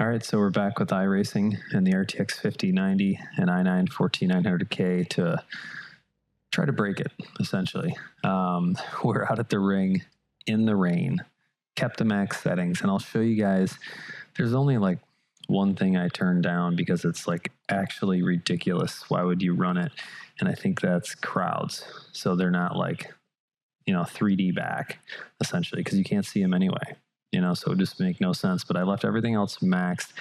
All right, so we're back with iRacing and the RTX 5090 and i9 14900K to try to break it, essentially. We're out at the ring in the rain, kept the max settings, and I'll show you guys, there's only like one thing I turned down because it's like actually ridiculous. Why would you run it? And I think that's crowds. So they're not like, 3D back, essentially, because you can't see them anyway. So it just make no sense. But I left everything else maxed.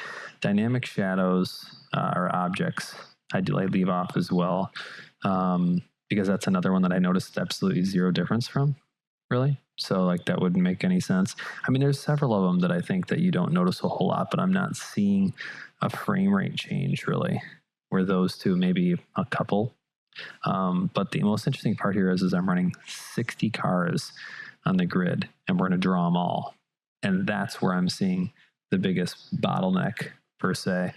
Dynamic shadows or objects, I leave off as well, because that's another one that I noticed absolutely zero difference from, really. So like that wouldn't make any sense. I mean, there's several of them that I think that you don't notice a whole lot, but I'm not seeing a frame rate change really, where those two, maybe a couple. But the most interesting part here is I'm running 60 cars on the grid and we're going to draw them all. And that's where I'm seeing the biggest bottleneck per se,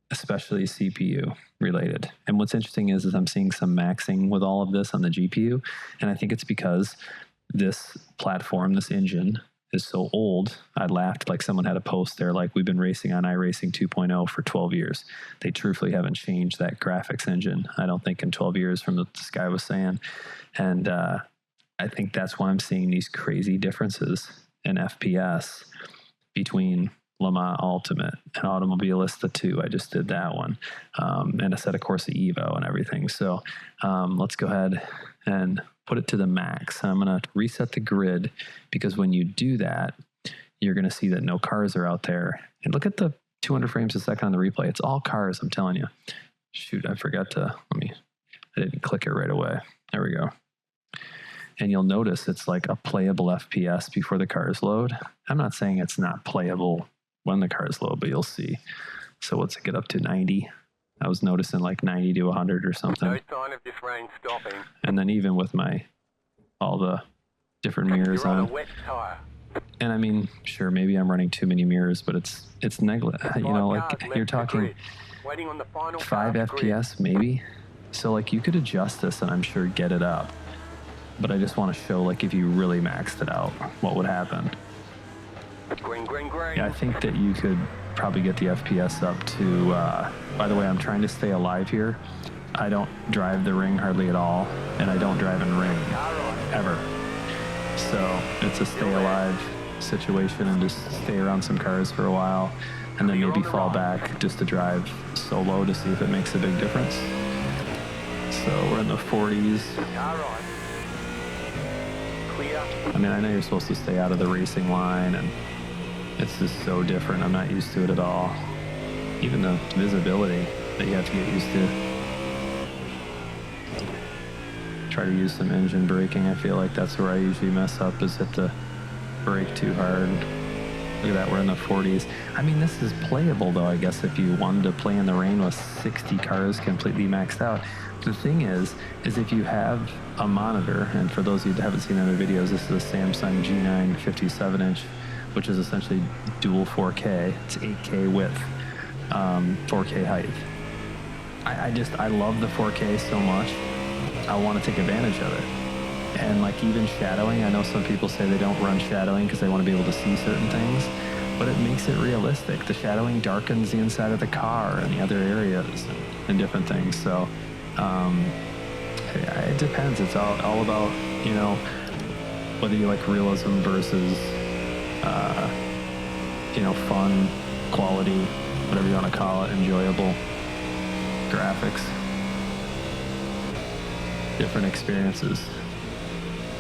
especially CPU related. And what's interesting is I'm seeing some maxing with all of this on the GPU. And I think it's because this platform, this engine is so old. I laughed, like someone had a post there, like we've been racing on iRacing 2.0 for 12 years. They truthfully haven't changed that graphics engine, I don't think, in 12 years from what this guy was saying. And I think that's why I'm seeing these crazy differences in FPS between Le Mans Ultimate and Automobilista 2. I just did that one. And a set of course of Evo and everything. So let's go ahead and put it to the max. I'm going to reset the grid because when you do that, you're going to see that no cars are out there. And look at the 200 frames a second on the replay. It's all cars, I'm telling you. Shoot, I forgot to, I didn't click it right away. There we go. And you'll notice it's like a playable FPS before the cars load. I'm not saying it's not playable when the cars load, but you'll see. So what's it get up to 90? I was noticing like 90 to 100 or something. No sign of this rain stopping. And then even with all the different mirrors on. A wet tire. And I mean, sure, maybe I'm running too many mirrors, but it's negligible. Like you're talking 5 FPS maybe. So like you could adjust this and I'm sure get it up. But I just want to show, like, if you really maxed it out, what would happen. Green, green, green. Yeah, I think that you could probably get the FPS up to, by the way, I'm trying to stay alive here. I don't drive the ring hardly at all, and I don't drive in rain, ever. So it's a stay alive situation and just stay around some cars for a while, and then maybe fall back just to drive solo to see if it makes a big difference. So we're in the 40s. I mean, I know you're supposed to stay out of the racing line, and it's just so different. I'm not used to it at all. Even the visibility that you have to get used to. Try to use some engine braking. I feel like that's where I usually mess up, is hit the brake too hard. Look at that, we're in the 40s. I mean, this is playable, though, I guess, if you wanted to play in the rain with 60 cars completely maxed out. The thing is if you have a monitor, and for those of you that haven't seen other videos, this is a Samsung G9 57-inch, which is essentially dual 4K. It's 8K width, 4K height. I love the 4K so much. I want to take advantage of it. And like even shadowing, I know some people say they don't run shadowing because they want to be able to see certain things, but it makes it realistic. The shadowing darkens the inside of the car and the other areas and different things. So it depends. It's all about, whether you like realism versus, fun, quality, whatever you want to call it, enjoyable graphics, different experiences.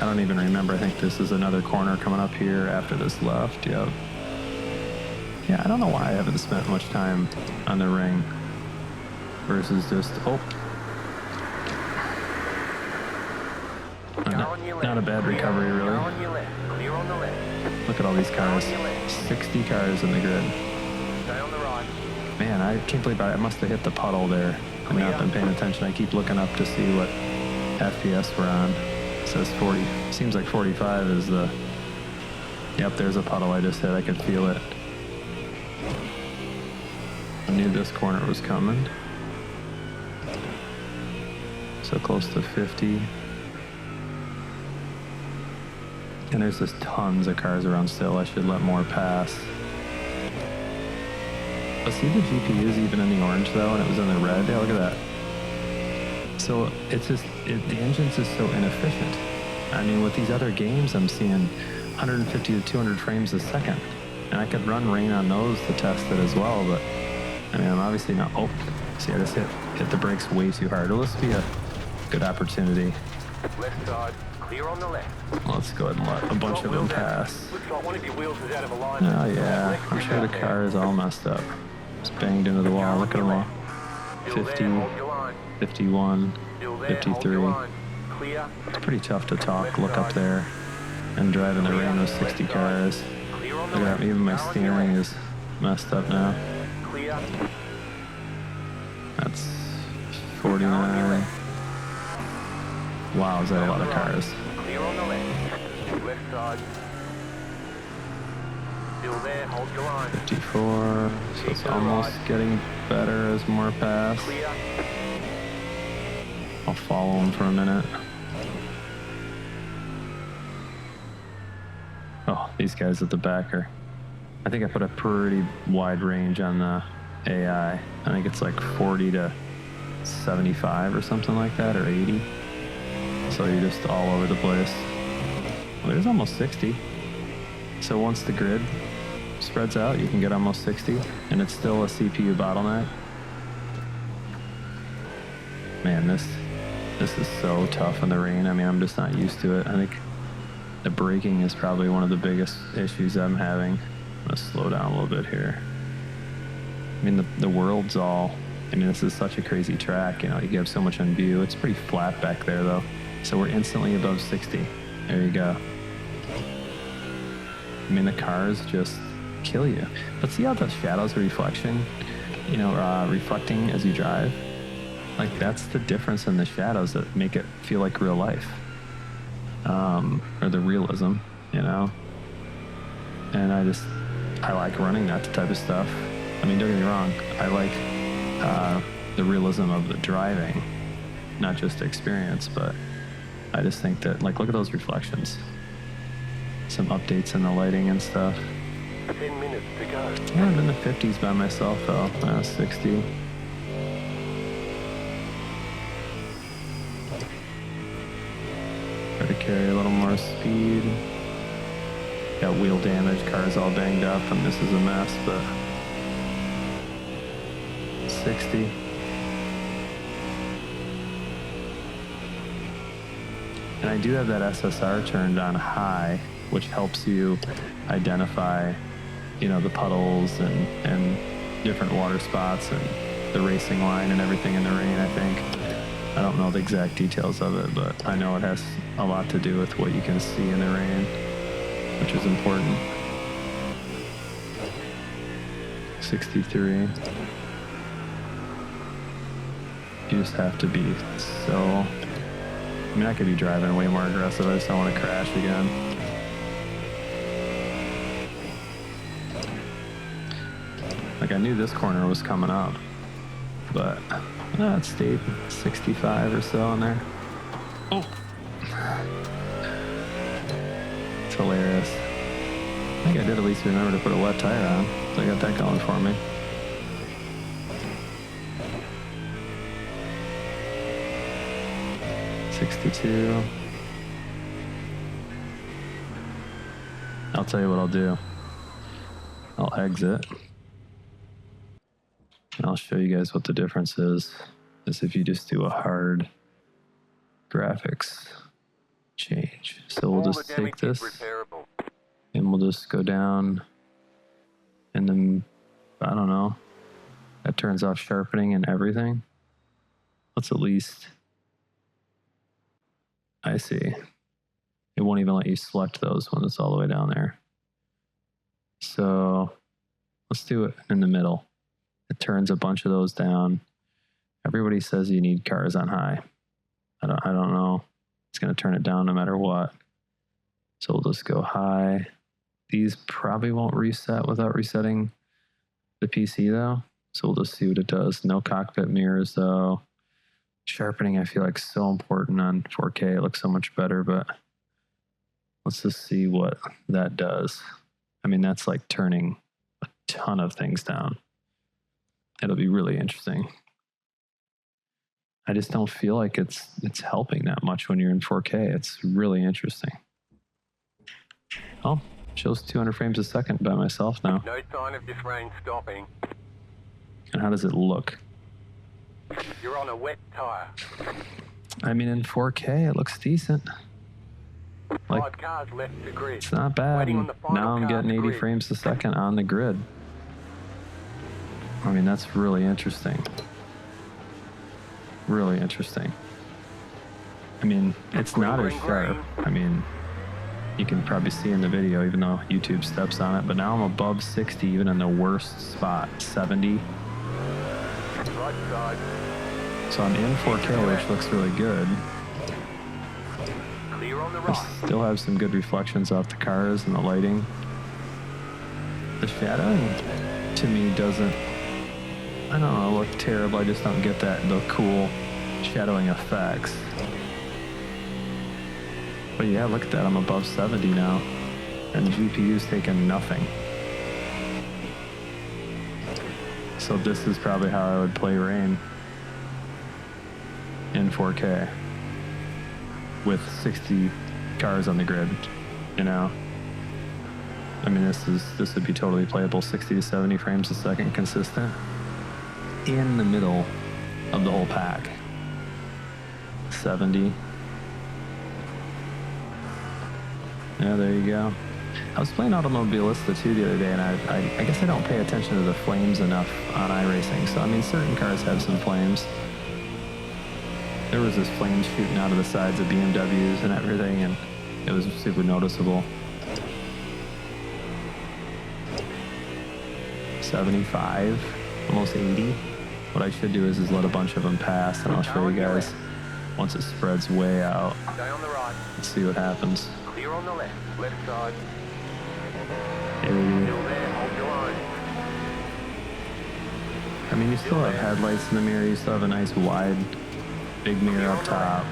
I don't even remember. I think this is another corner coming up here after this left. Yep. Yeah, I don't know why I haven't spent much time on the ring versus just, not a bad recovery, really. Look at all these cars. 60 cars in the grid. Man, I can't believe I must have hit the puddle there and not been paying attention. I keep looking up to see what FPS we're on. It says 40. Seems like 45 is the... Yep, there's a puddle I just hit. I could feel it. I knew this corner was coming. So close to 50. And there's just tons of cars around still. I should let more pass. But see the GPUs even in the orange though, and it was in the red. Yeah, look at that. So it's just, the engine's just so inefficient. I mean, with these other games, I'm seeing 150 to 200 frames a second. And I could run rain on those to test it as well, but I mean, I'm obviously not, oh, see, I just hit the brakes way too hard. It'll just be a good opportunity. Left side, clear on the left. Let's go ahead and let a bunch of them pass. Looks like one of your wheels is out of alignment. Oh yeah, I'm sure the car is all messed up. It's banged into the wall, look at them all. 50, 51, 53. It's pretty tough to talk, look up there, and drive in the rain with 60 cars. Look at that, even my steering is messed up now. That's 49. Wow, is that a lot of cars? Clear on the left. Left side. Still there, hold your line. 54, so it's almost getting better as more pass. I'll follow them for a minute. Oh, these guys at the back are, I think I put a pretty wide range on the AI. I think it's like 40 to 75 or something like that, or 80. So you're just all over the place. Well, there's almost 60. So once the grid spreads out, you can get almost 60, and it's still a CPU bottleneck. Man, this is so tough in the rain. I mean, I'm just not used to it. I think the braking is probably one of the biggest issues I'm having. I'm gonna slow down a little bit here. I mean, the world's all, I mean, this is such a crazy track, you know, you have so much on view. It's pretty flat back there though. So we're instantly above 60. There you go. I mean, the cars just kill you. But see how the shadows are reflecting as you drive? Like, that's the difference in the shadows that make it feel like real life. Or the realism, you know? And I like running that type of stuff. I mean, don't get me wrong, I like the realism of the driving, not just the experience, but I just think that, like, look at those reflections. Some updates in the lighting and stuff. 10 minutes to go. Yeah, I'm in the 50s by myself though, 60. Try to carry a little more speed. Got wheel damage, car's all banged up, and this is a mess, but 60. And I do have that SSR turned on high, which helps you identify, you know, the puddles and different water spots and the racing line and everything in the rain, I think. I don't know the exact details of it, but I know it has a lot to do with what you can see in the rain, which is important. 63. You just have to be so... I mean, I could be driving way more aggressive. I just don't want to crash again. Like, I knew this corner was coming up, but it stayed 65 or so in there. Oh! It's hilarious. I think I did at least remember to put a wet tire on, so I got that going for me. $62. I'll tell you what I'll do. I'll exit. And I'll show you guys what the difference is if you just do a hard graphics change. So we'll just take this and we'll just go down, and then, I don't know, that turns off sharpening and everything. Let's at least, I see. It won't even let you select those when it's all the way down there. So let's do it in the middle. It turns a bunch of those down. Everybody says you need cars on high. I don't know. It's going to turn it down no matter what. So we'll just go high. These probably won't reset without resetting the PC though. So we'll just see what it does. No cockpit mirrors though. Sharpening, I feel like, so important on 4K. It looks so much better, but let's just see what that does. I mean, that's like turning a ton of things down. it'll be really interesting. I just don't feel like it's helping that much when you're in 4K. It's really interesting. Oh, shows 200 frames a second by myself now. No sign of this rain stopping. And how does it look? You're on a wet tire. I mean, in 4K, it looks decent. Like, 5 cars left to grid. it's not bad. Waiting on And the final now I'm car getting to 80 grid. frames a second on the grid. I mean, that's really interesting. Really interesting. I mean, it's not as sharp. I mean, you can probably see in the video, even though YouTube steps on it, but now I'm above 60, even in the worst spot, 70. Right side. So I'm in 4K, which looks really good. Clear on the I right. still have some good reflections off the cars and the lighting. The shadowing, to me, doesn't, I don't know, look terrible. I just don't get the cool shadowing effects. But yeah, look at that. I'm above 70 now. And the GPU's taking nothing. So this is probably how I would play Rain in 4K with 60 cars on the grid, you know? I mean, this would be totally playable, 60 to 70 frames a second consistent in the middle of the whole pack. 70. Yeah, there you go. I was playing Automobilista too the other day, and I guess I don't pay attention to the flames enough on iRacing. So, I mean, certain cars have some flames. There was this flames shooting out of the sides of BMWs and everything, and it was super noticeable. 75, almost 80. What I should do is let a bunch of them pass, and I'll show you guys once it spreads way out. Stay on the right. Let's see what happens. Clear on the left. Left side. 80. Still there. Hold your line. I mean, you still have headlights in the mirror. You still have a nice wide, big mirror up top.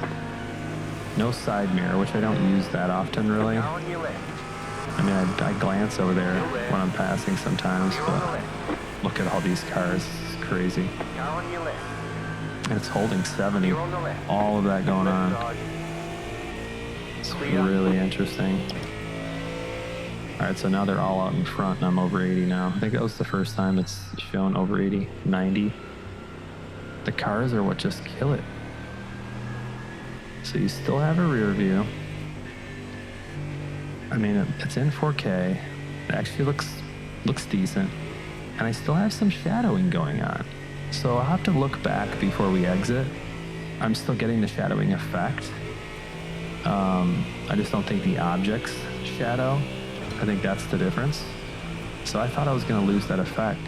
No side mirror, which I don't use that often, really. Car on your left. I mean, I glance over there when I'm passing sometimes, Clear on the but left. look at all these cars. It's crazy. Car on your left. And it's holding 70. Clear on the left. All of that going Left on. side. It's Clear. really interesting. All right, so now they're all out in front, and I'm over 80 now. I think that was the first time it's shown over 80, 90. The cars are what just kill it. So you still have a rear view. I mean, it's in 4K. It actually looks decent. And I still have some shadowing going on. So I'll have to look back before we exit. I'm still getting the shadowing effect. I just don't think the objects shadow. I think that's the difference. So I thought I was going to lose that effect.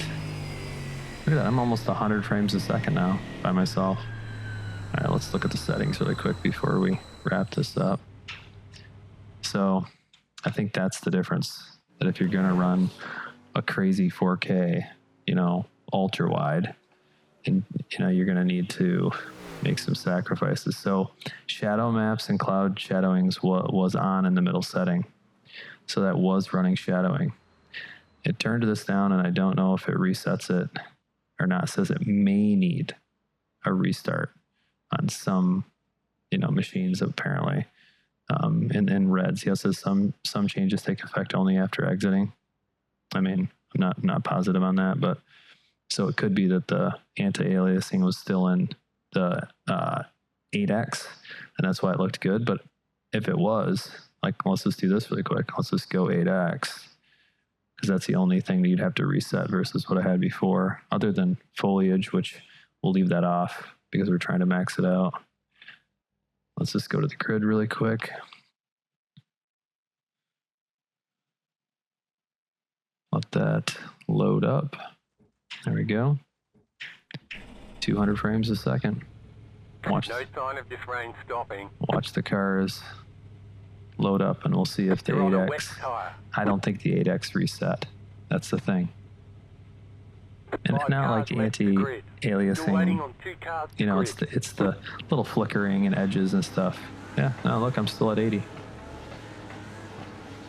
Look at that, I'm almost 100 frames a second now by myself. All right, let's look at the settings really quick before we wrap this up. So I think that's the difference. That if you're going to run a crazy 4K, you know, ultra wide, and you know, you're going to need to make some sacrifices. So shadow maps and cloud shadowings was on in the middle setting. So that was running shadowing. It turned this down, and I don't know if it resets it or not. It says it may need a restart on some, you know, machines apparently. In red, see how it says some changes take effect only after exiting. I mean, I'm not positive on that, but so it could be that the anti-aliasing was still in the 8X, and that's why it looked good. But if it was, like, let's just do this really quick. Let's just go 8X, because that's the only thing that you'd have to reset versus what I had before, other than foliage, which we'll leave that off because we're trying to max it out. Let's just go to the grid really quick. Let that load up. There we go. 200 frames a second. Watch, No sign of this rain stopping. watch the cars load up, and we'll see if the You're on a wet 8X. tire. I don't think the 8X reset. That's the thing. And it's 5 not like cars left to grid. Still waiting anti-aliasing. on 2 cars to You know, grid. it's the little flickering and edges and stuff. Yeah, no, look, I'm still at 80.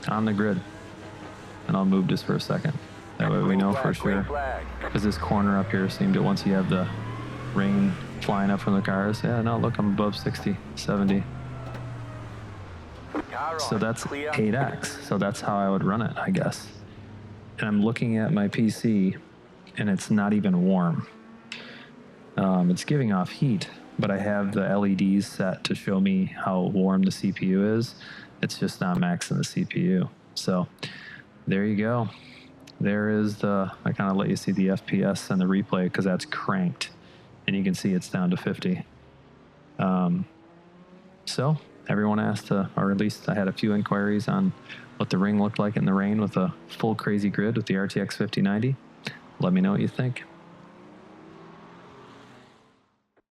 On the grid. And I'll move this for a second. That way we know for Green sure. flag. Because this corner up here seemed to, once you have the rain flying up from the cars, yeah, no, look, I'm above 60, 70. So that's 8x. So that's how I would run it, I guess. And I'm looking at my PC, and it's not even warm. It's giving off heat, but I have the LEDs set to show me how warm the CPU is. It's just not maxing the CPU. So there you go. There is the, I kind of let you see the FPS and the replay because that's cranked. And you can see it's down to 50. So everyone asked to, or at least I had a few inquiries on what the ring looked like in the rain with a full crazy grid with the RTX 5090. Let me know what you think.